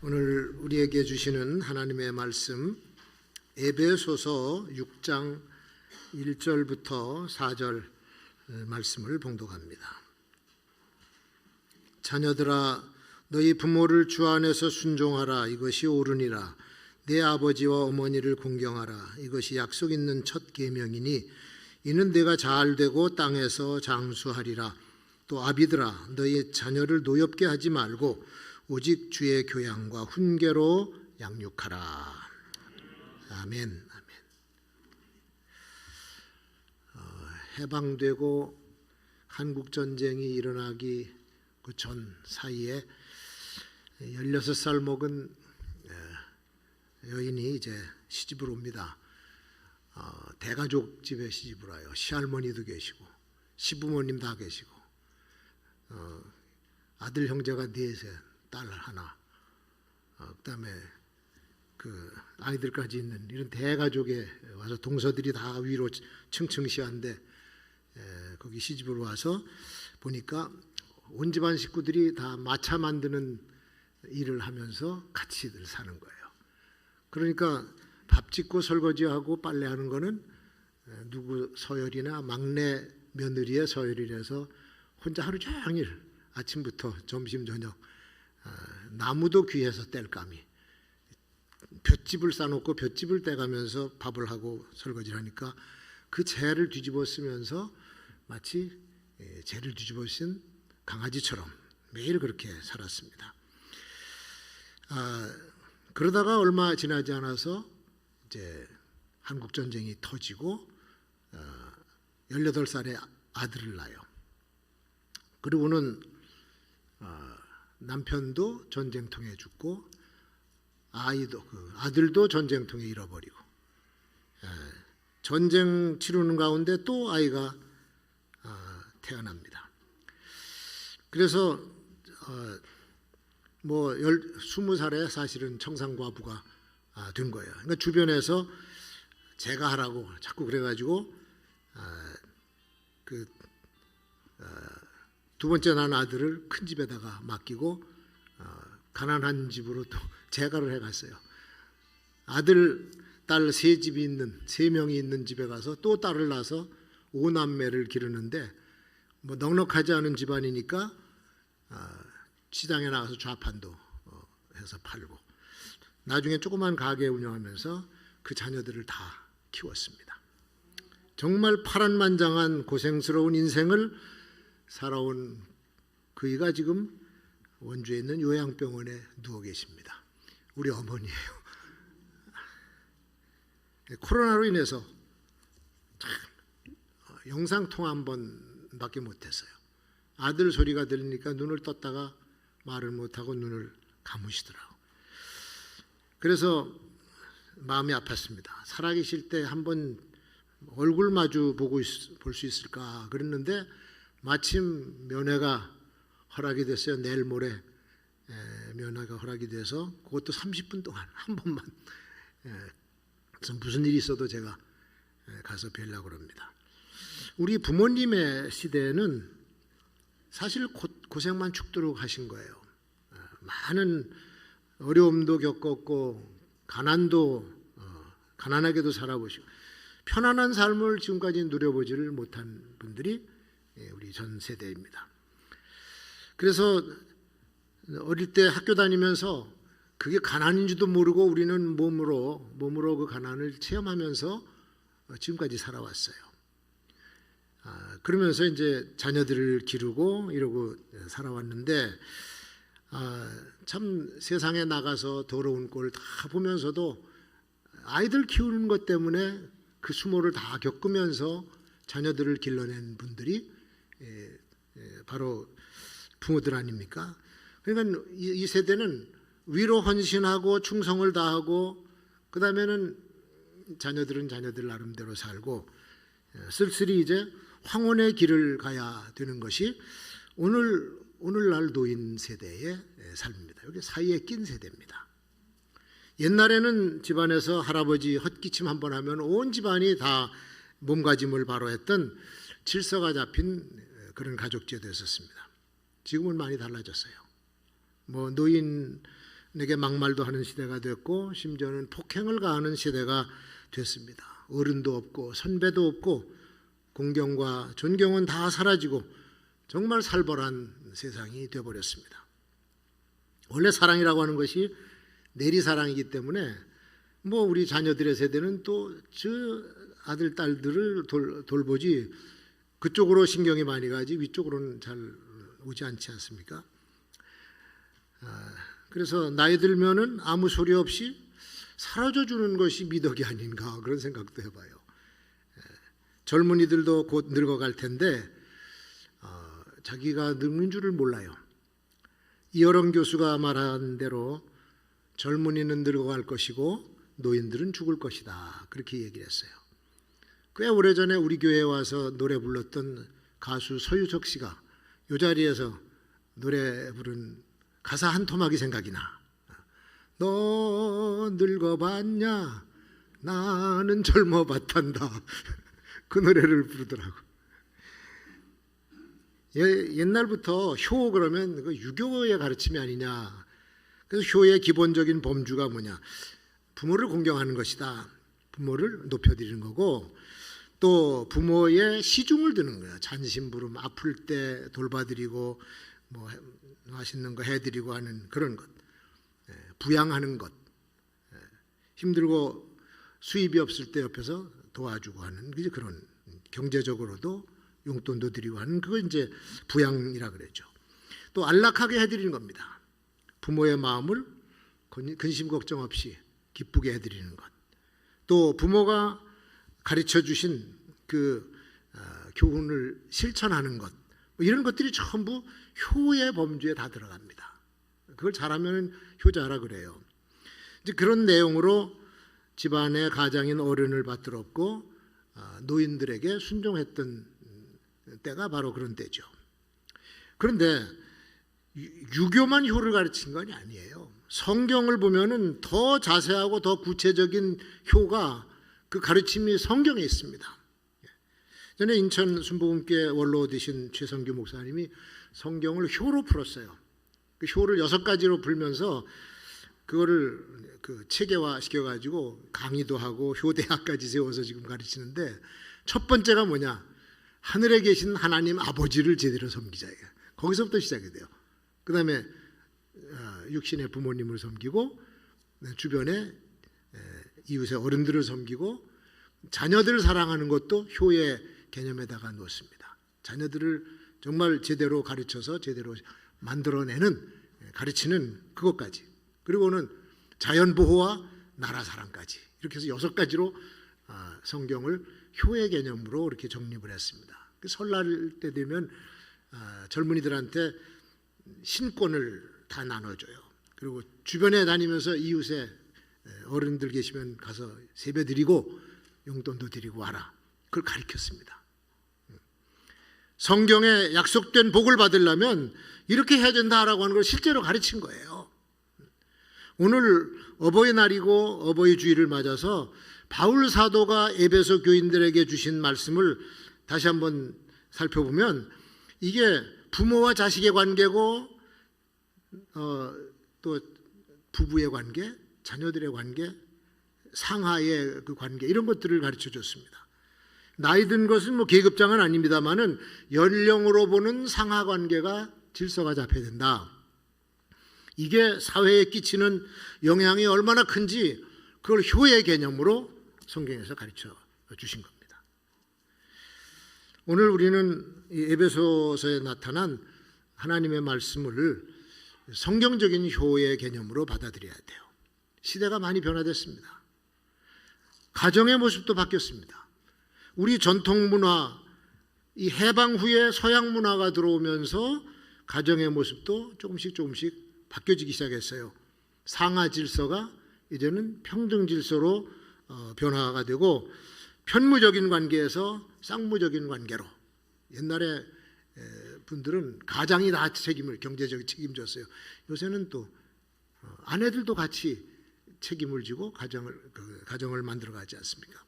오늘 우리에게 주시는 하나님의 말씀 에베소서 6장 1절부터 4절 말씀을 봉독합니다. 자녀들아 너희 부모를 주 안에서 순종하라. 이것이 옳으니라. 내 아버지와 어머니를 공경하라. 이것이 약속 있는 첫 계명이니 이는 내가 잘되고 땅에서 장수하리라. 또 아비들아 너희 자녀를 노엽게 하지 말고 오직 주의 교양과 훈계로 양육하라. 아멘. 해방되고 한국전쟁이 일어나기 그 전 사이에 16살 먹은 여인이 이제 시집을 옵니다. 대가족 집에 시집을 와요. 시할머니도 계시고 시부모님 다 계시고 아들 형제가 넷에 딸 하나, 그다음에 그 아이들까지 있는 이런 대가족에 와서 동서들이 다 위로 층층시한데 거기 시집을 와서 보니까 온 집안 식구들이 다 마차 만드는 일을 하면서 같이들 사는 거예요. 그러니까 밥 짓고 설거지하고 빨래하는 거는 누구 서열이나 막내 며느리의 서열이라서 혼자 하루 종일 아침부터 점심 저녁 나무도 귀해서 뗄감이 볏짚을 싸놓고 볏짚을 떼가면서 밥을 하고 설거지를 하니까 그 재를 뒤집어 쓰면서 마치 재를 뒤집어 쓴 강아지처럼 매일 그렇게 살았습니다. 그러다가 얼마 지나지 않아서 이제 한국 전쟁이 터지고 18살에 아들을 낳아요. 그리고는 남편도 전쟁통에 죽고 아들도 전쟁통에 잃어버리고 전쟁 치르는 가운데 또 아이가 태어납니다. 그래서 20살에 사실은 청산과부가 된 거예요. 그러니까 주변에서 제가 하라고 자꾸 그래가지고 두 번째 난 아들을 큰 집에다가 맡기고 가난한 집으로 또 재가를 해갔어요. 아들, 딸 세 명이 있는 집에 가서 또 딸을 낳아서 5남매를 기르는데 뭐 넉넉하지 않은 집안이니까 시장에 나가서 좌판도 해서 팔고 나중에 조그만 가게 운영하면서 그 자녀들을 다 키웠습니다. 정말 파란만장한 고생스러운 인생을 살아온 그이가 지금 원주에 있는 요양병원에 누워 계십니다. 우리 어머니예요. 코로나로 인해서 영상통화 한 번밖에 못했어요. 아들 소리가 들리니까 눈을 떴다가 말을 못하고 눈을 감으시더라고요. 그래서 마음이 아팠습니다. 살아계실 때 한번 얼굴 마주 볼 수 있을까 그랬는데 마침 면회가 허락이 됐어요. 내일 모레 면회가 허락이 돼서 그것도 30분 동안 한 번만 무슨 일이 있어도 제가 가서 뵈려고 합니다. 우리 부모님의 시대에는 사실 고생만 죽도록 하신 거예요. 많은 어려움도 겪었고 가난하게도 살아보시고 편안한 삶을 지금까지 누려보지를 못한 분들이 우리 전 세대입니다. 그래서 어릴 때 학교 다니면서 그게 가난인지도 모르고 우리는 몸으로 그 가난을 체험하면서 지금까지 살아왔어요. 그러면서 이제 자녀들을 기르고 이러고 살아왔는데 참 세상에 나가서 더러운 꼴을 다 보면서도 아이들 키우는 것 때문에 그 수모를 다 겪으면서 자녀들을 길러낸 분들이 바로 부모들 아닙니까? 그러니까 이 세대는 위로 헌신하고 충성을 다하고 그 다음에는 자녀들은 자녀들 나름대로 살고 쓸쓸히 이제 황혼의 길을 가야 되는 것이 오늘날 노인 세대의 삶입니다. 여기 사이에 낀 세대입니다. 옛날에는 집안에서 할아버지 헛기침 한 번 하면 온 집안이 다 몸가짐을 바로 했던 질서가 잡힌 그런 가족제도였었습니다. 지금은 많이 달라졌어요. 뭐 노인 내게 막말도 하는 시대가 됐고 심지어는 폭행을 가하는 시대가 됐습니다. 어른도 없고 선배도 없고 공경과 존경은 다 사라지고 정말 살벌한 세상이 되어버렸습니다. 원래 사랑이라고 하는 것이 내리사랑이기 때문에 우리 자녀들의 세대는 또 저 아들 딸들을 돌보지 그쪽으로 신경이 많이 가지 위쪽으로는 잘 오지 않지 않습니까? 그래서 나이 들면은 아무 소리 없이 사라져 주는 것이 미덕이 아닌가 그런 생각도 해봐요. 젊은이들도 곧 늙어갈 텐데 자기가 늙는 줄을 몰라요. 이어령 교수가 말한 대로 젊은이는 늙어갈 것이고 노인들은 죽을 것이다 그렇게 얘기를 했어요. 꽤 오래전에 우리 교회에 와서 노래 불렀던 가수 서유석 씨가 이 자리에서 노래 부른 가사 한 토막이 생각이 나. 너 늙어봤냐 나는 젊어봤단다. 그 노래를 부르더라고. 옛날부터 효 그러면 그 유교의 가르침이 아니냐. 그래서 효의 기본적인 범주가 뭐냐, 부모를 공경하는 것이다. 부모를 높여드리는 거고 또 부모의 시중을 드는 거야. 잔심부름, 아플 때 돌봐드리고 맛있는 거 해드리고 하는 그런 것, 부양하는 것, 힘들고 수입이 없을 때 옆에서 도와주고 하는 그런 경제적으로도 용돈도 드리고 하는 그거 이제 부양이라 그랬죠. 또 안락하게 해드리는 겁니다. 부모의 마음을 근심 걱정 없이 기쁘게 해드리는 것. 또 부모가 가르쳐 주신 그 교훈을 실천하는 것, 이런 것들이 전부 효의 범주에 다 들어갑니다. 그걸 잘하면 효자라 그래요. 이제 그런 내용으로 집안의 가장인 어른을 받들었고 노인들에게 순종했던 때가 바로 그런 때죠. 그런데 유교만 효를 가르친 건 아니에요. 성경을 보면은 더 자세하고 더 구체적인 효가 그 가르침이 성경에 있습니다. 전에 인천 순복음교회 원로 되신 최성규 목사님이 성경을 효로 풀었어요. 그 효를 6가지로 풀면서 그거를 그 체계화 시켜가지고 강의도 하고 효대학까지 세워서 지금 가르치는데, 첫 번째가 뭐냐? 하늘에 계신 하나님 아버지를 제대로 섬기자. 거기서부터 시작이 돼요. 그 다음에 육신의 부모님을 섬기고 주변에 이웃의 어른들을 섬기고 자녀들을 사랑하는 것도 효의 개념에다가 놓습니다. 자녀들을 정말 제대로 가르쳐서 제대로 만들어내는, 가르치는 그것까지, 그리고는 자연보호와 나라 사랑까지, 이렇게 해서 6가지로 성경을 효의 개념으로 이렇게 정립을 했습니다. 설날 때 되면 젊은이들한테 신권을 다 나눠줘요. 그리고 주변에 다니면서 이웃에 어른들 계시면 가서 세배 드리고 용돈도 드리고 와라. 그걸 가르쳤습니다. 성경에 약속된 복을 받으려면 이렇게 해야 된다라고 하는 걸 실제로 가르친 거예요. 오늘 어버이날이고 어버이 주일을 맞아서 바울 사도가 에베소 교인들에게 주신 말씀을 다시 한번 살펴보면 이게 부모와 자식의 관계고 또 부부의 관계, 자녀들의 관계, 상하의 그 관계, 이런 것들을 가르쳐 줬습니다. 나이 든 것은 계급장은 아닙니다만은 연령으로 보는 상하 관계가 질서가 잡혀야 된다. 이게 사회에 끼치는 영향이 얼마나 큰지 그걸 효의 개념으로 성경에서 가르쳐 주신 겁니다. 오늘 우리는 이 에베소서에 나타난 하나님의 말씀을 성경적인 효의 개념으로 받아들여야 돼요. 시대가 많이 변화됐습니다. 가정의 모습도 바뀌었습니다. 우리 전통 문화, 이 해방 후에 서양 문화가 들어오면서 가정의 모습도 조금씩 바뀌어지기 시작했어요. 상하 질서가 이제는 평등 질서로 변화가 되고, 편무적인 관계에서 쌍무적인 관계로, 옛날에 분들은 가장이 다 경제적인 책임졌어요. 요새는 또 아내들도 같이 책임을 지고 가정을 만들어가지 않습니까?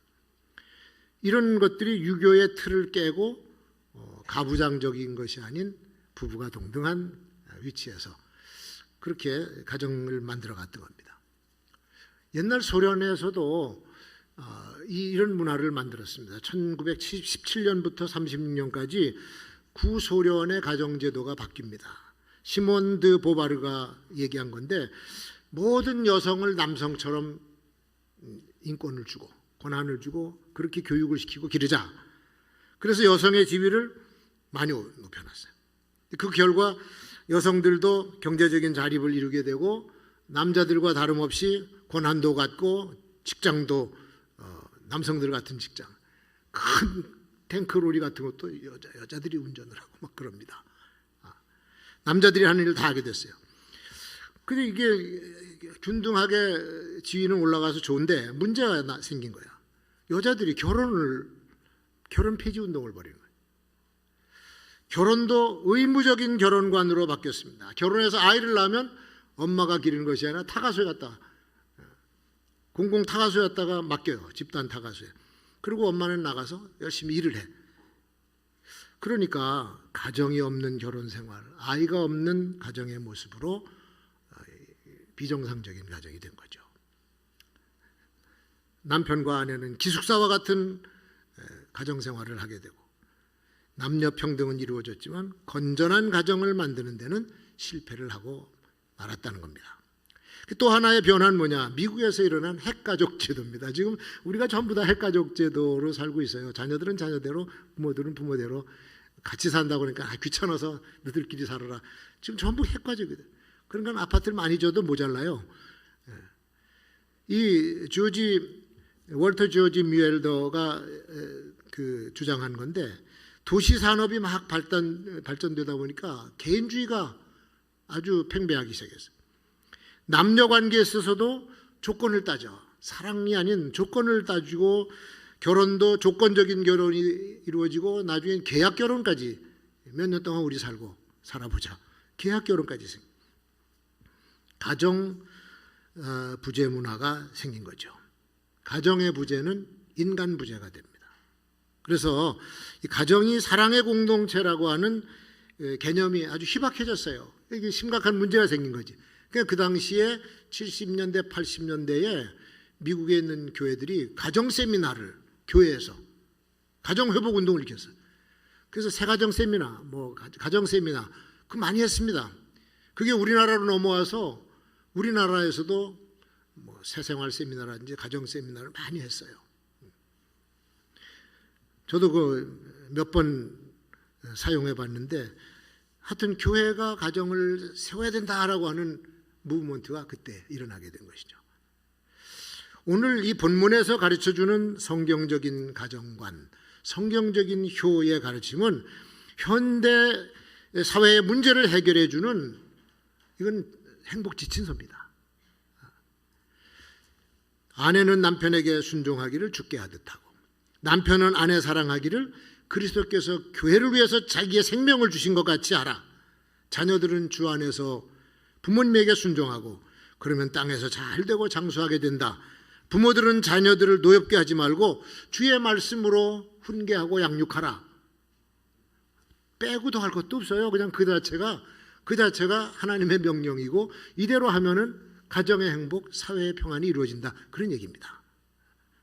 이런 것들이 유교의 틀을 깨고 가부장적인 것이 아닌 부부가 동등한 위치에서 그렇게 가정을 만들어 갔던 겁니다. 옛날 소련에서도 이런 문화를 만들었습니다. 1917년부터 36년까지 구소련의 가정제도가 바뀝니다. 시몬 드 보바르가 얘기한 건데, 모든 여성을 남성처럼 인권을 주고 권한을 주고 그렇게 교육을 시키고 기르자. 그래서 여성의 지위를 많이 높여놨어요. 그 결과 여성들도 경제적인 자립을 이루게 되고 남자들과 다름없이 권한도 갖고 직장도 남성들 같은 직장, 큰 탱크로리 같은 것도 여자들이 운전을 하고 막 그럽니다. 남자들이 하는 일을 다 하게 됐어요. 근데 이게 균등하게 지위는 올라가서 좋은데 문제가 생긴 거야. 여자들이 결혼 폐지 운동을 벌인 거예요. 결혼도 의무적인 결혼관으로 바뀌었습니다. 결혼해서 아이를 낳으면 엄마가 기르는 것이 아니라 타가소에 갔다, 공공 타가소에 갔다가 맡겨요. 집단 타가소에. 그리고 엄마는 나가서 열심히 일을 해. 그러니까 가정이 없는 결혼 생활, 아이가 없는 가정의 모습으로 비정상적인 가정이 된 거죠. 남편과 아내는 기숙사와 같은 가정 생활을 하게 되고 남녀 평등은 이루어졌지만 건전한 가정을 만드는 데는 실패를 하고 말았다는 겁니다. 또 하나의 변화는 뭐냐? 미국에서 일어난 핵가족 제도입니다. 지금 우리가 전부 다 핵가족 제도로 살고 있어요. 자녀들은 자녀대로, 부모들은 부모대로 같이 산다고 그러니까 귀찮아서 너들끼리 살아라. 지금 전부 핵가족이에요. 그러니까 아파트를 많이 줘도 모자라요. 이 월터 조지 뮤엘더가 주장한 건데, 도시 산업이 막 발전되다 보니까 개인주의가 아주 팽배하기 시작했어요. 남녀 관계에 있어서도 조건을 따져, 사랑이 아닌 조건을 따지고 결혼도 조건적인 결혼이 이루어지고 나중엔 계약 결혼까지, 몇 년 동안 우리 살아보자, 계약 결혼까지 생겨. 가정 부재 문화가 생긴 거죠. 가정의 부재는 인간 부재가 됩니다. 그래서 이 가정이 사랑의 공동체라고 하는 개념이 아주 희박해졌어요. 이게 심각한 문제가 생긴 거지. 그러니까 그 당시에 70년대, 80년대에 미국에 있는 교회들이 가정 세미나를 교회에서 가정 회복 운동을 일으켰어요. 그래서 새가정 세미나, 가정 세미나 그 많이 했습니다. 그게 우리나라로 넘어와서 우리나라에서도 새생활 세미나라든지 가정 세미나를 많이 했어요. 저도 몇 번 사용해 봤는데, 하여튼 교회가 가정을 세워야 된다라고 하는 무브먼트가 그때 일어나게 된 것이죠. 오늘 이 본문에서 가르쳐주는 성경적인 가정관, 성경적인 효의 가르침은 현대 사회의 문제를 해결해 주는, 이건 행복 지침서입니다. 아내는 남편에게 순종하기를 주께 하듯 하고, 남편은 아내 사랑하기를 그리스도께서 교회를 위해서 자기의 생명을 주신 것 같이 하라. 자녀들은 주 안에서 부모님에게 순종하고 그러면 땅에서 잘 되고 장수하게 된다. 부모들은 자녀들을 노엽게 하지 말고 주의 말씀으로 훈계하고 양육하라. 빼고 더할 것도 없어요. 그냥 그 자체가 하나님의 명령이고, 이대로 하면은 가정의 행복, 사회의 평안이 이루어진다, 그런 얘기입니다.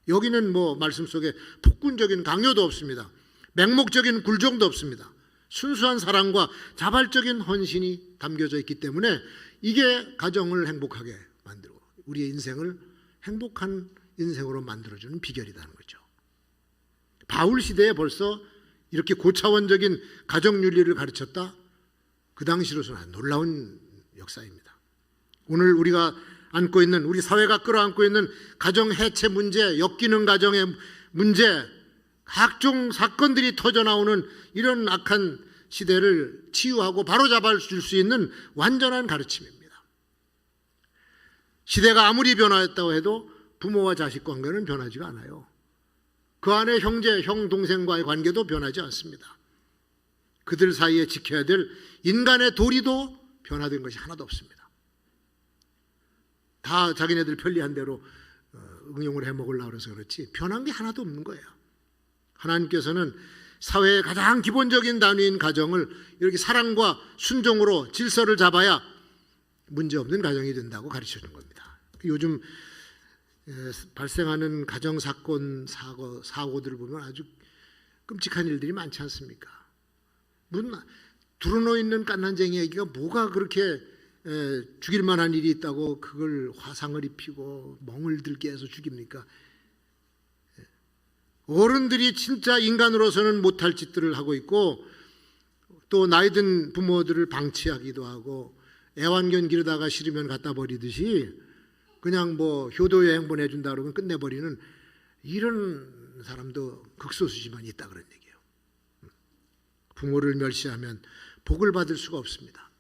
여기는 말씀 속에 폭군적인 강요도 없습니다. 맹목적인 굴종도 없습니다. 순수한 사랑과 자발적인 헌신이 담겨져 있기 때문에 이게 가정을 행복하게 만들고 우리의 인생을 행복한 인생으로 만들어주는 비결이라는 거죠. 바울 시대에 벌써 이렇게 고차원적인 가정윤리를 가르쳤다? 그 당시로서는 놀라운 역사입니다. 오늘 우리가 안고 있는, 우리 사회가 끌어안고 있는 가정 해체 문제, 엮이는 가정의 문제, 각종 사건들이 터져나오는 이런 악한 시대를 치유하고 바로잡아 줄 수 있는 완전한 가르침입니다. 시대가 아무리 변화했다고 해도 부모와 자식 관계는 변하지가 않아요. 그 안에 형제, 형, 동생과의 관계도 변하지 않습니다. 그들 사이에 지켜야 될 인간의 도리도 변화된 것이 하나도 없습니다. 다 자기네들 편리한 대로 응용을 해먹으려고 그래서 그렇지 변한 게 하나도 없는 거예요. 하나님께서는 사회의 가장 기본적인 단위인 가정을 이렇게 사랑과 순종으로 질서를 잡아야 문제없는 가정이 된다고 가르쳐 준 겁니다. 요즘 발생하는 가정 사건 사고들을 보면 아주 끔찍한 일들이 많지 않습니까? 두루노 있는 깐난쟁이 애기가 뭐가 그렇게 죽일 만한 일이 있다고 그걸 화상을 입히고 멍을 들게 해서 죽입니까? 어른들이 진짜 인간으로서는 못할 짓들을 하고 있고, 또 나이든 부모들을 방치하기도 하고 애완견 기르다가 싫으면 갖다 버리듯이 그냥 뭐 효도여행 보내준다 그러면 끝내버리는 이런 사람도 극소수지만 있다, 그런 얘기예요. 부모를 멸시하면 복을 받을 수가 없습니다.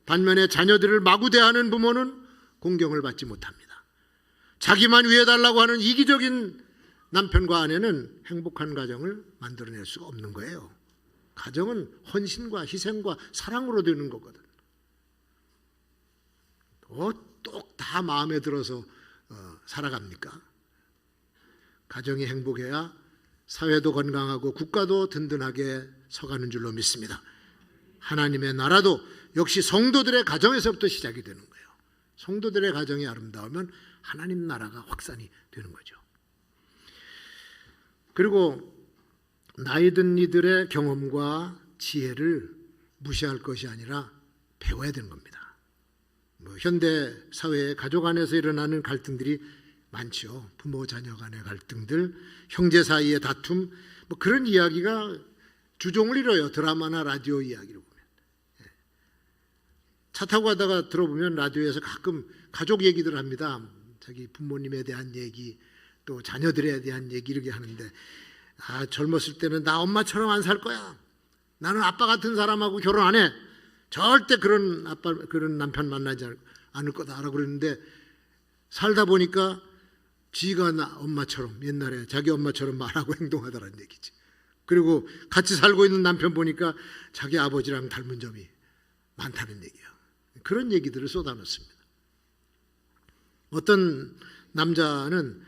반면에 자녀들을 마구 대하는 부모는 공경을 받지 못합니다. 자기만 위해달라고 하는 이기적인 남편과 아내는 행복한 가정을 만들어낼 수가 없는 거예요. 가정은 헌신과 희생과 사랑으로 되는 거거든. 또 다 마음에 들어서 살아갑니까? 가정이 행복해야 사회도 건강하고 국가도 든든하게 서가는 줄로 믿습니다. 하나님의 나라도 역시 성도들의 가정에서부터 시작이 되는 거예요. 성도들의 가정이 아름다우면 하나님 나라가 확산이 되는 거죠. 그리고 나이든 이들의 경험과 지혜를 무시할 것이 아니라 배워야 되는 겁니다. 현대 사회에 가족 안에서 일어나는 갈등들이 많죠. 부모 자녀 간의 갈등들, 형제 사이의 다툼, 그런 이야기가 주종을 이뤄요. 드라마나 라디오 이야기를 보면. 차 타고 가다가 들어보면 라디오에서 가끔 가족 얘기들 합니다. 자기 부모님에 대한 얘기, 또 자녀들에 대한 얘기 이렇게 하는데, 젊었을 때는 나 엄마처럼 안 살 거야. 나는 아빠 같은 사람하고 결혼 안 해. 절대 그런 남편 만나지 않을 거다라고 그러는데, 살다 보니까 지가 엄마처럼, 옛날에 자기 엄마처럼 말하고 행동하더라는 얘기지. 그리고 같이 살고 있는 남편 보니까 자기 아버지랑 닮은 점이 많다는 얘기야. 그런 얘기들을 쏟아놓습니다. 어떤 남자는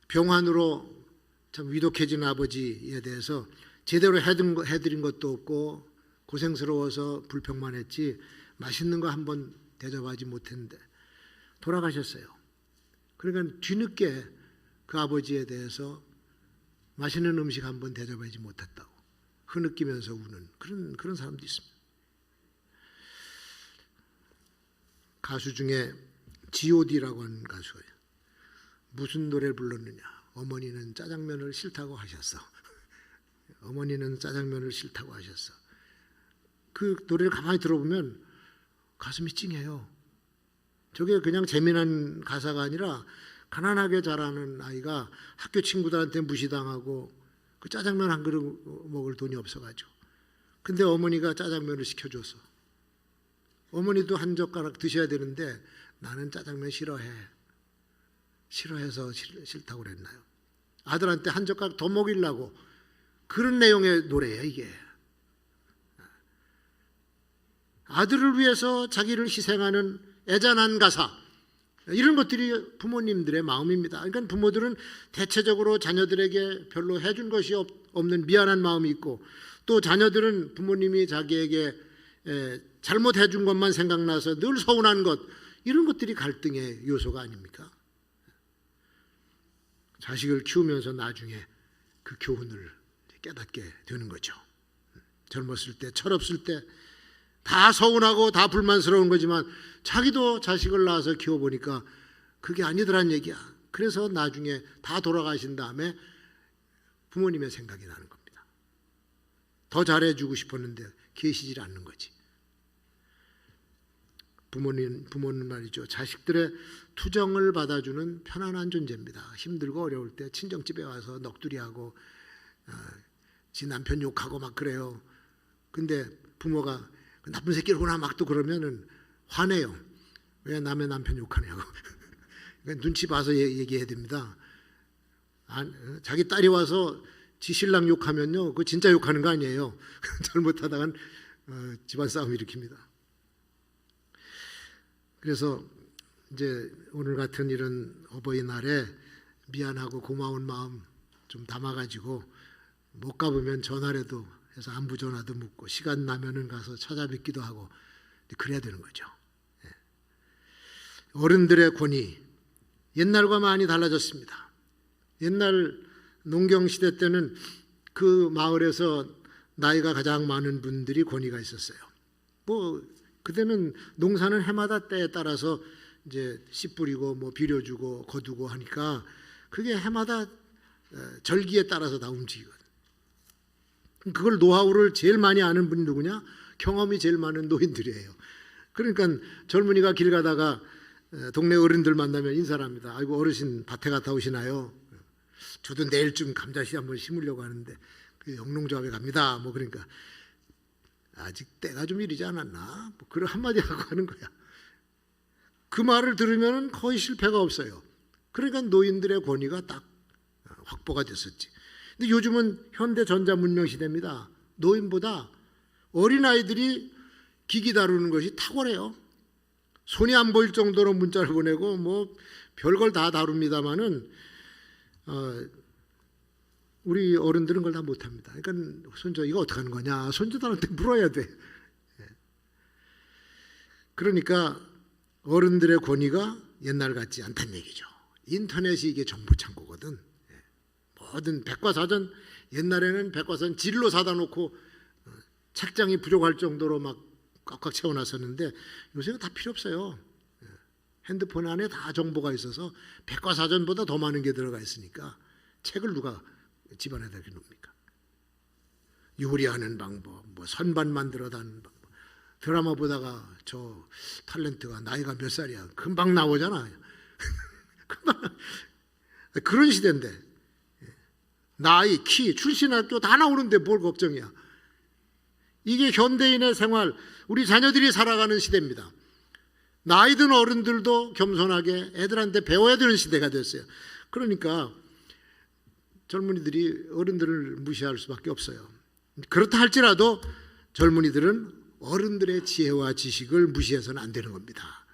병환으로 참 위독해진 아버지에 대해서 제대로 해드린 것도 없고 고생스러워서 불평만 했지 맛있는 거 한번 대접하지 못했는데 돌아가셨어요. 그러니까 뒤늦게 그 아버지에 대해서 맛있는 음식 한번 대접하지 못했다고 흐느끼면서 우는 그런 사람도 있습니다. 가수 중에 G.O.D라고 하는 가수예요. 무슨 노래를 불렀느냐? 어머니는 짜장면을 싫다고 하셨어. 어머니는 짜장면을 싫다고 하셨어. 그 노래를 가만히 들어보면 가슴이 찡해요. 저게 그냥 재미난 가사가 아니라 가난하게 자라는 아이가 학교 친구들한테 무시당하고 그 짜장면 한 그릇 먹을 돈이 없어가지고, 근데 어머니가 짜장면을 시켜줘서 어머니도 한 젓가락 드셔야 되는데 나는 짜장면 싫어해서 싫다고 그랬나요? 아들한테 한 젓가락 더 먹이려고. 그런 내용의 노래예요 이게. 아들을 위해서 자기를 희생하는 애잔한 가사, 이런 것들이 부모님들의 마음입니다. 그러니까 부모들은 대체적으로 자녀들에게 별로 해준 것이 없는 미안한 마음이 있고, 또 자녀들은 부모님이 자기에게 잘못해준 것만 생각나서 늘 서운한 것, 이런 것들이 갈등의 요소가 아닙니까? 자식을 키우면서 나중에 그 교훈을 깨닫게 되는 거죠. 젊었을 때, 철없을 때 다 서운하고 다 불만스러운 거지만 자기도 자식을 낳아서 키워보니까 그게 아니더란 얘기야. 그래서 나중에 다 돌아가신 다음에 부모님의 생각이 나는 겁니다. 더 잘해주고 싶었는데 계시질 않는 거지. 부모는 말이죠, 자식들의 투정을 받아주는 편안한 존재입니다. 힘들고 어려울 때 친정집에 와서 넋두리하고 지 남편 욕하고 막 그래요. 근데 부모가 나쁜 새끼로구나 막 또 그러면은 화내요. 왜 남의 남편 욕하냐고. 그러니까 눈치 봐서 얘기해야 됩니다. 자기 딸이 와서 지 신랑 욕하면요, 그거 진짜 욕하는 거 아니에요. 잘못하다간 집안 싸움 일으킵니다. 그래서 이제 오늘 같은 이런 어버이날에 미안하고 고마운 마음 좀 담아가지고 못 가보면 전화라도 해서 안부 전화도 묻고 시간 나면은 가서 찾아뵙기도 하고 그래야 되는 거죠. 어른들의 권위, 옛날과 많이 달라졌습니다. 옛날 농경시대 때는 그 마을에서 나이가 가장 많은 분들이 권위가 있었어요. 뭐 그때는 농사는 해마다 때에 따라서 이제 씨 뿌리고 뭐 비료 주고 거두고 하니까 그게 해마다 절기에 따라서 다 움직이거든. 그걸 노하우를 제일 많이 아는 분이 누구냐? 경험이 제일 많은 노인들이에요. 그러니까 젊은이가 길 가다가 동네 어른들 만나면 인사를 합니다. 아이고 어르신 밭에 갔다 오시나요? 저도 내일쯤 감자씨 한번 심으려고 하는데 그 영농조합에 갑니다. 뭐 그러니까 아직 때가 좀 이르지 않았나? 뭐 그런 한마디 하고 하는 거야. 그 말을 들으면 거의 실패가 없어요. 그러니까 노인들의 권위가 딱 확보가 됐었지. 근데 요즘은 현대 전자문명 시대입니다. 노인보다 어린아이들이 기기 다루는 것이 탁월해요. 손이 안 보일 정도로 문자를 보내고 뭐 별걸 다 다룹니다마는 우리 어른들은 그걸 다 못합니다. 그러니까 손주 이거 어떻게 하는 거냐 손주들한테 물어야 돼. 그러니까 어른들의 권위가 옛날 같지 않다는 얘기죠. 인터넷이 이게 정보 창고거든. 모든 백과사전, 옛날에는 백과사전 진로 사다 놓고 책장이 부족할 정도로 막 꽉꽉 채워놨었는데 요새는 다 필요 없어요. 핸드폰 안에 다 정보가 있어서 백과사전보다 더 많은 게 들어가 있으니까 책을 누가 집안에다 이렇게 놓습니까? 요리하는 방법, 뭐 선반 만들어다는 방법. 드라마 보다가 저 탤런트가 나이가 몇 살이야 금방 나오잖아. 금방 그런 시대인데 나이, 키, 출신 학교 다 나오는데 뭘 걱정이야. 이게 현대인의 생활, 우리 자녀들이 살아가는 시대입니다. 나이 든 어른들도 겸손하게 애들한테 배워야 되는 시대가 됐어요. 그러니까 젊은이들이 어른들을 무시할 수밖에 없어요. 그렇다 할지라도 젊은이들은 어른들의 지혜와 지식을 무시해서는 안 되는 겁니다.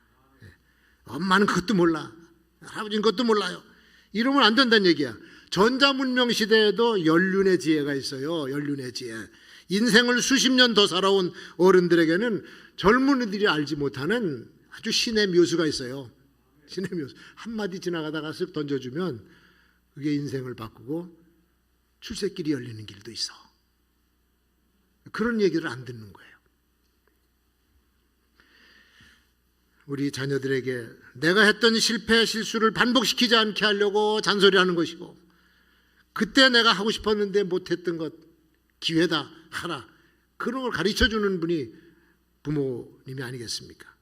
엄마는 그것도 몰라, 할아버지는 그것도 몰라요. 이러면 안 된다는 얘기야. 전자문명 시대에도 연륜의 지혜가 있어요. 연륜의 지혜. 인생을 수십 년 더 살아온 어른들에게는 젊은이들이 알지 못하는 아주 신의 묘수가 있어요. 신의 묘수. 한마디 지나가다가 쓱 던져주면 그게 인생을 바꾸고 출세길이 열리는 길도 있어. 그런 얘기를 안 듣는 거예요. 우리 자녀들에게 내가 했던 실패, 실수를 반복시키지 않게 하려고 잔소리하는 것이고, 그때 내가 하고 싶었는데 못했던 것 기회다 하라, 그런 걸 가르쳐주는 분이 부모님이 아니겠습니까?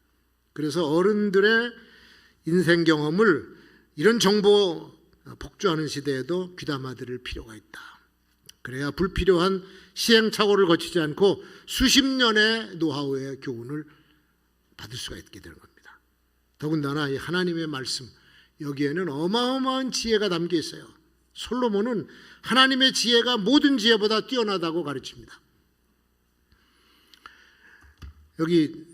그래서 어른들의 인생 경험을 이런 정보 복주하는 시대에도 귀담아 들을 필요가 있다. 그래야 불필요한 시행착오를 거치지 않고 수십 년의 노하우의 교훈을 받을 수가 있게 되는 겁니다. 더군다나 이 하나님의 말씀, 여기에는 어마어마한 지혜가 담겨 있어요. 솔로몬은 하나님의 지혜가 모든 지혜보다 뛰어나다고 가르칩니다. 여기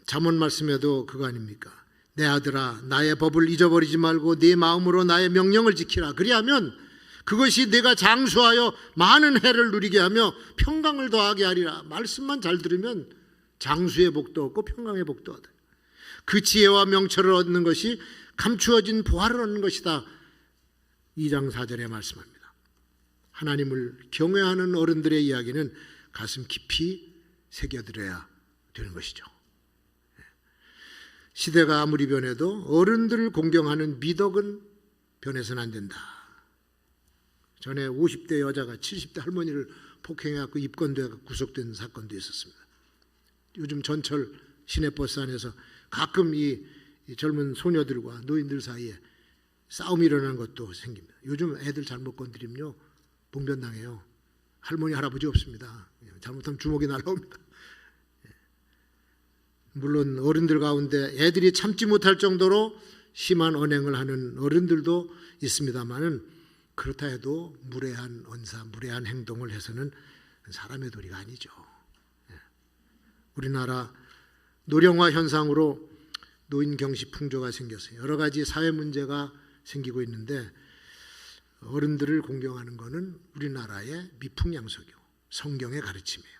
잠언 말씀에도 그거 아닙니까? 내 아들아, 나의 법을 잊어버리지 말고 네 마음으로 나의 명령을 지키라. 그리하면 그것이 네가 장수하여 많은 해를 누리게 하며 평강을 더하게 하리라. 말씀만 잘 들으면 장수의 복도 얻고 평강의 복도 얻어요. 그 지혜와 명철을 얻는 것이 감추어진 보화를 얻는 것이다. 2장 4절에 말씀합니다. 하나님을 경외하는 어른들의 이야기는 가슴 깊이 새겨들어야 되는 것이죠. 시대가 아무리 변해도 어른들을 공경하는 미덕은 변해서는 안 된다. 전에 50대 여자가 70대 할머니를 폭행해갖고 입건돼 구속된 사건도 있었습니다. 요즘 전철 시내버스 안에서 가끔 이 젊은 소녀들과 노인들 사이에 싸움이 일어나는 것도 생깁니다. 요즘 애들 잘못 건드리면요 봉변당해요. 할머니 할아버지 없습니다. 잘못하면 주먹이 날라옵니다. 물론 어른들 가운데 애들이 참지 못할 정도로 심한 언행을 하는 어른들도 있습니다만은, 그렇다 해도 무례한 언사, 무례한 행동을 해서는 사람의 도리가 아니죠. 우리나라 노령화 현상으로 노인 경시 풍조가 생겼어요. 여러 가지 사회 문제가 생기고 있는데, 어른들을 공경하는 것은 우리나라의 미풍양속이고 성경의 가르침이에요.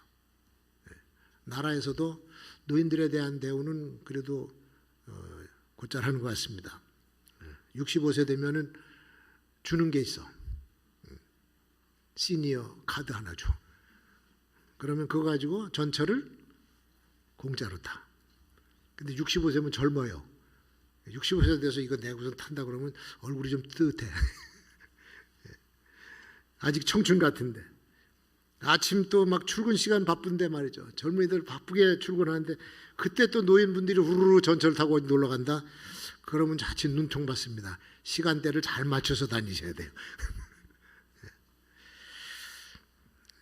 나라에서도 노인들에 대한 대우는 그래도 곧잘 하는 것 같습니다. 65세 되면은 주는 게 있어. 시니어 카드 하나 줘. 그러면 그거 가지고 전철을 공짜로 타. 근데 65세면 젊어요. 65세 돼서 이거 내고선 탄다 그러면 얼굴이 좀 뜨뜻해. 아직 청춘 같은데. 아침 또 막 출근 시간 바쁜데 말이죠. 젊은이들 바쁘게 출근하는데 그때 또 노인분들이 우르르 전철 타고 놀러 간다. 그러면 자칫 눈총 받습니다. 시간대를 잘 맞춰서 다니셔야 돼요.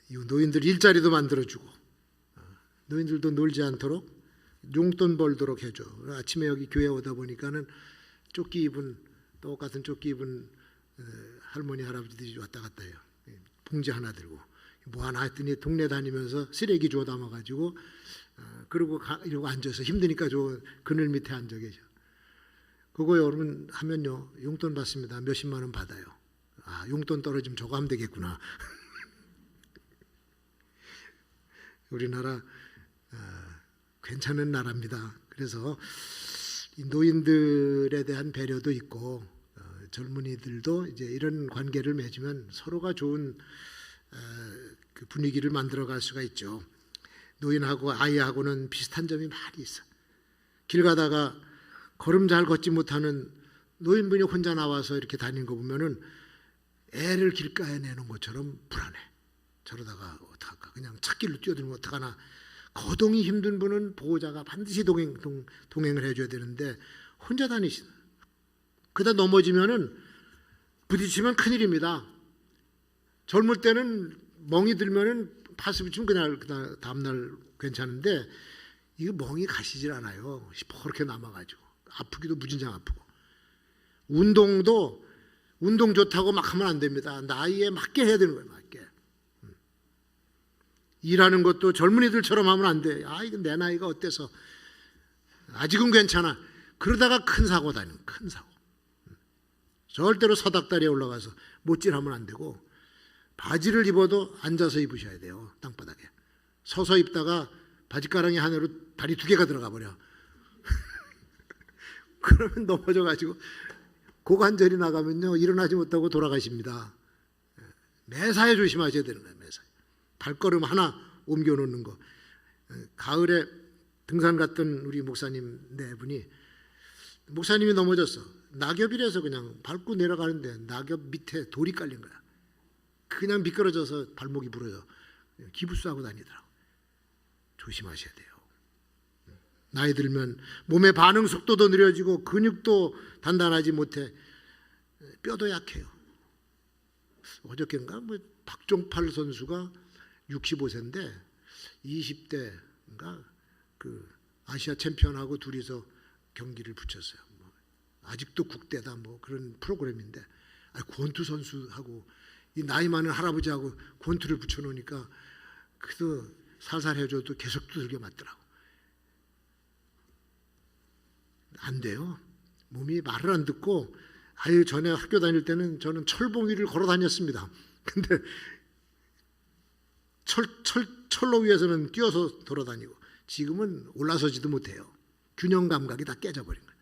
이 노인들 일자리도 만들어주고 노인들도 놀지 않도록 용돈 벌도록 해줘. 아침에 여기 교회 오다 보니까는 조끼 입은 똑같은 조끼 입은 할머니 할아버지들이 왔다 갔다 해요. 봉지 하나 들고 뭐 하나 했더니 동네 다니면서 쓰레기 주워 담아가지고 그러고 이러고 앉아서 힘드니까 저 그늘 밑에 앉아 계셔. 그거 여러분 하면요 용돈 받습니다. 몇십만 원 받아요. 아 용돈 떨어지면 저거 하면 되겠구나. 우리나라 괜찮은 나라입니다. 그래서 이 노인들에 대한 배려도 있고 젊은이들도 이제 이런 관계를 맺으면 서로가 좋은 그 분위기를 만들어갈 수가 있죠. 노인하고 아이하고는 비슷한 점이 많이 있어. 길 가다가 걸음 잘 걷지 못하는 노인분이 혼자 나와서 이렇게 다니는 거 보면은 애를 길가에 내놓은 것처럼 불안해. 저러다가 어떡할까? 그냥 찻길로 뛰어들면 어떡하나? 거동이 힘든 분은 보호자가 반드시 동행을 해줘야 되는데 혼자 다니시는. 그러다 넘어지면은 부딪히면 큰일입니다. 젊을 때는 멍이 들면은 파스 붙이면 그날 다음날 괜찮은데 이거 멍이 가시질 않아요. 시퍼렇게 남아가지고 아프기도 무진장 아프고. 운동도 운동 좋다고 막 하면 안 됩니다. 나이에 맞게 해야 되는 거예요. 맞게. 일하는 것도 젊은이들처럼 하면 안 돼. 아, 이거 내 나이가 어때서. 아직은 괜찮아. 그러다가 큰 사고 다니는 큰 사고. 절대로 서닥다리에 올라가서 못질하면 안 되고 바지를 입어도 앉아서 입으셔야 돼요. 땅바닥에. 서서 입다가 바지가랑이 하나로 다리 두 개가 들어가 버려. 그러면 넘어져가지고 고관절이 나가면요 일어나지 못하고 돌아가십니다. 매사에 조심하셔야 되는 거예요. 매사에. 발걸음 하나 옮겨놓는 거. 가을에 등산 갔던 우리 목사님 네 분이 목사님이 넘어졌어. 낙엽이라서 그냥 밟고 내려가는데 낙엽 밑에 돌이 깔린 거야. 그냥 미끄러져서 발목이 부러져. 기부스하고 다니더라고. 조심하셔야 돼요. 나이 들면 몸의 반응 속도도 느려지고 근육도 단단하지 못해 뼈도 약해요. 어저께인가 뭐 박종팔 선수가 65세인데 20대인가 그 아시아 챔피언하고 둘이서 경기를 붙였어요. 뭐 아직도 국대다 뭐 그런 프로그램인데 권투 선수하고 이 나이 많은 할아버지하고 권투를 붙여놓으니까 그래도 살살 해줘도 계속 두들겨 맞더라고. 안 돼요. 몸이 말을 안 듣고 아유 전에 학교 다닐 때는 저는 철봉 위를 걸어 다녔습니다. 근데 철로 위에서는 뛰어서 돌아다니고 지금은 올라서지도 못해요. 균형 감각이 다 깨져버린 거예요.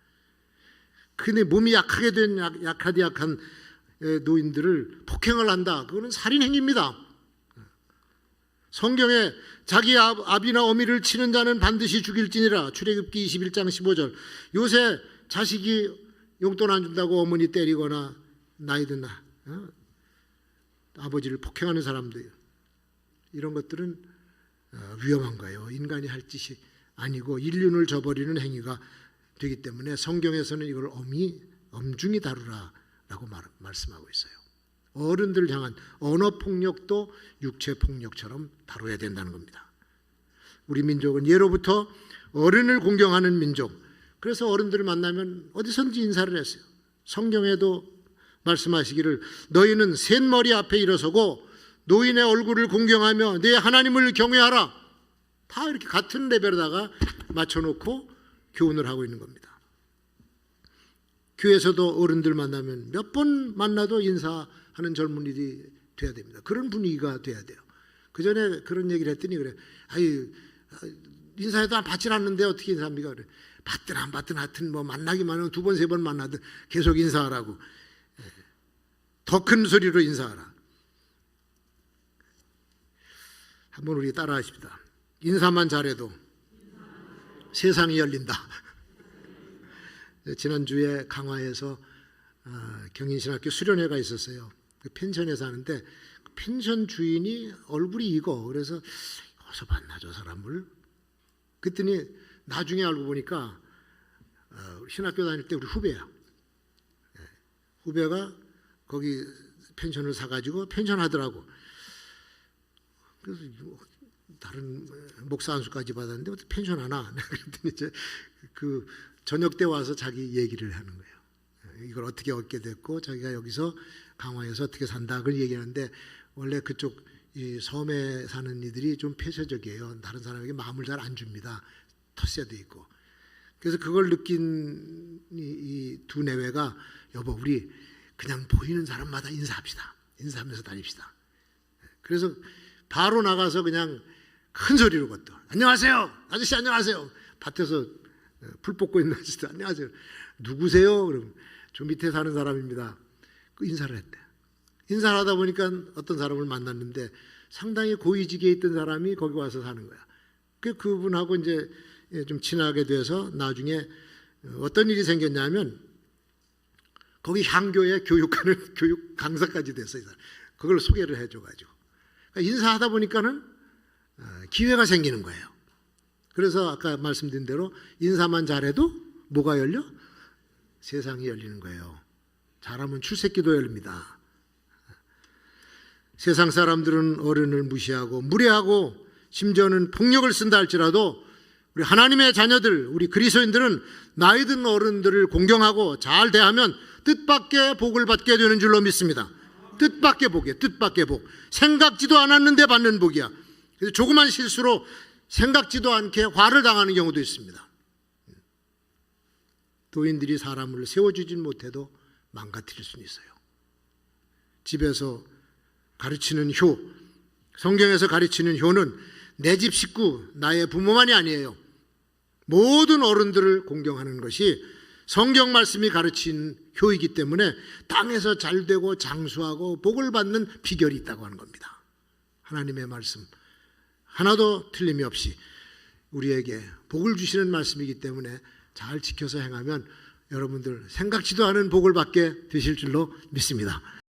근데 몸이 약하게 된 약한 노인들을 폭행을 한다. 그거는 살인행위입니다. 성경에 자기 아비나 어미를 치는 자는 반드시 죽일지니라. 출애굽기 21장 15절. 요새 자식이 용돈 안 준다고 어머니 때리거나 나이 든 아버지를 폭행하는 사람들 이런 것들은 위험한 거예요. 인간이 할 짓이 아니고 인륜을 저버리는 행위가 되기 때문에 성경에서는 이걸 엄중히 다루라라고 말씀하고 있어요. 어른들 향한 언어폭력도 육체폭력처럼 다뤄야 된다는 겁니다. 우리 민족은 예로부터 어른을 공경하는 민족. 그래서 어른들을 만나면 어디선지 인사를 했어요. 성경에도 말씀하시기를 너희는 셋머리 앞에 일어서고 노인의 얼굴을 공경하며 내 하나님을 경외하라. 다 이렇게 같은 레벨에다가 맞춰놓고 교훈을 하고 있는 겁니다. 교회에서도 어른들 만나면 몇 번 만나도 인사하는 젊은이들이 돼야 됩니다. 그런 분위기가 돼야 돼요. 그 전에 그런 얘기를 했더니 그래. 아유 인사해도 받질 않는데 어떻게 인사합니까? 그래. 받든 안 받든 하여튼 뭐 만나기만 하면 2번, 3번 만나든 계속 인사하라고. 더 큰 소리로 인사하라. 한번 우리 따라 하십시다. 인사만 잘해도 세상이 열린다. 지난주에 강화에서 경인신학교 수련회가 있었어요. 그 펜션에 사는데 그 펜션 주인이 얼굴이 익어. 그래서 어디서 만나 저 사람을? 그랬더니 나중에 알고 보니까 신학교 다닐 때 우리 후배야. 후배가 거기 펜션을 사가지고 펜션 하더라고. 그래서 다른 목사 안수까지 받았는데 어떻게 펜션 하나? 그랬더니 이제 그 저녁 때 와서 자기 얘기를 하는 거예요. 이걸 어떻게 얻게 됐고 자기가 여기서 강화에서 어떻게 산다 그걸 얘기하는데 원래 그쪽 이 섬에 사는 이들이 좀 폐쇄적이에요. 다른 사람에게 마음을 잘 안 줍니다. 텃세도 있고. 그래서 그걸 느낀 이 두 내외가 여보 우리 그냥 보이는 사람마다 인사합시다. 인사하면서 다닙시다. 그래서 바로 나가서 그냥 큰 소리로 걷더. 안녕하세요. 아저씨 안녕하세요. 밭에서 풀 뽑고 있는 아저씨 안녕하세요. 누구세요? 그럼 저 밑에 사는 사람입니다. 그 인사를 했대. 인사를 하다 보니까 어떤 사람을 만났는데 상당히 고위직에 있던 사람이 거기 와서 사는 거야. 그분하고 이제 좀 친하게 돼서 나중에 어떤 일이 생겼냐면 거기 향교에 교육하는 교육 강사까지 됐어요. 그걸 소개를 해줘가지고 그러니까 인사하다 보니까는 기회가 생기는 거예요. 그래서 아까 말씀드린 대로 인사만 잘해도 뭐가 열려? 세상이 열리는 거예요. 잘하면 출세기도 열립니다. 세상 사람들은 어른을 무시하고 무례하고 심지어는 폭력을 쓴다 할지라도 우리 하나님의 자녀들, 우리 그리스도인들은 나이 든 어른들을 공경하고 잘 대하면 뜻밖의 복을 받게 되는 줄로 믿습니다. 뜻밖의 복이에요. 뜻밖의 복. 생각지도 않았는데 받는 복이야. 그래서 조그만 실수로 생각지도 않게 화를 당하는 경우도 있습니다. 도인들이 사람을 세워주진 못해도 망가뜨릴 수는 있어요. 집에서 가르치는 효, 성경에서 가르치는 효는 내 집 식구, 나의 부모만이 아니에요. 모든 어른들을 공경하는 것이 성경 말씀이 가르친 효이기 때문에 땅에서 잘되고 장수하고 복을 받는 비결이 있다고 하는 겁니다. 하나님의 말씀 하나도 틀림이 없이 우리에게 복을 주시는 말씀이기 때문에 잘 지켜서 행하면 여러분들 생각지도 않은 복을 받게 되실 줄로 믿습니다.